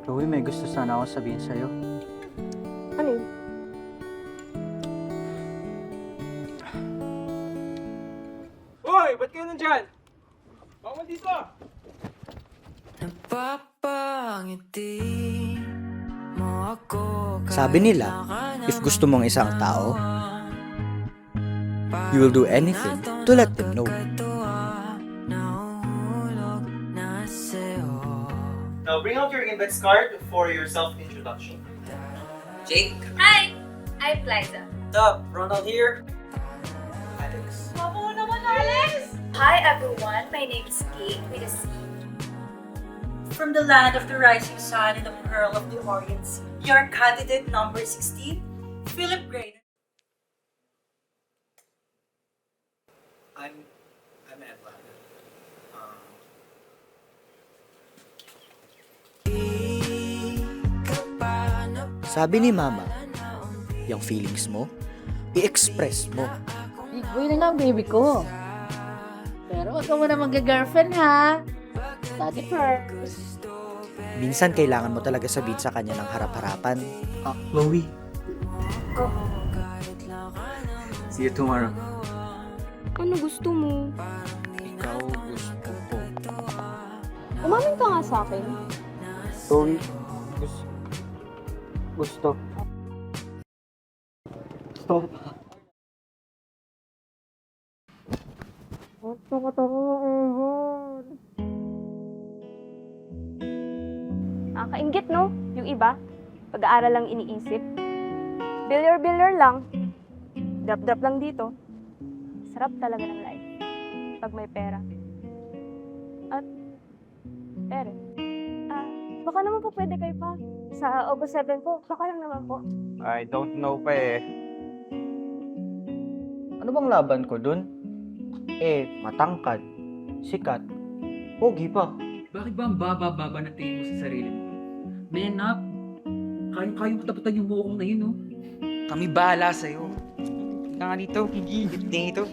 Chloe, may gusto sana ako sabihin sa'yo. Ano yun? Hoy! Ba't kayo nandyan? Bawal dito! Napapangiti mo ako. Sabi nila, if gusto mong isang tao, you will do anything to let them know. Now bring out your index card for your self-introduction. Jake? Hi! I'm Liza. What's up? Ronald here. Alex. Papo naman, Alex! Hi everyone, my name is Kate with a C. From the land of the rising sun and the pearl of the Orient Sea, your candidate number 16, Philip Grainer. I'm Edward. Sabi ni Mama, yung feelings mo, i-express mo. Big boy na lang, baby ko. Pero wag ka muna mag-girlfriend, ha? Study first. Minsan kailangan mo talaga sabihin sa kanya ng harap-harapan. Chloe. See you tomorrow. Ano gusto mo? Ikaw gusto ko. Umamin ka nga sa akin. Chloe, gusto. Nakakaingit, no? Yung iba, pag-aaral lang iniisip. Bilyar-bilyar lang. Drop-drop lang dito. Sarap talaga ng life. Pag may pera. At, pera. Baka naman po pwede kayo pa. Sa August 7 po, baka lang naman po. I don't know pa eh. Ano bang laban ko dun? Matangkad, sikat, pogi pa. Bakit ba ang baba-baba na tingin mo sa sarili mo? Man up! Kayang-kayang kataputan yung buhok na yun, no? Kami bahala sa'yo. Ika nga dito. Higit dito.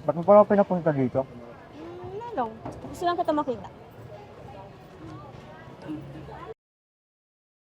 Ba't mo pala pinapunta dito? Ano lang, gusto lang kita makita.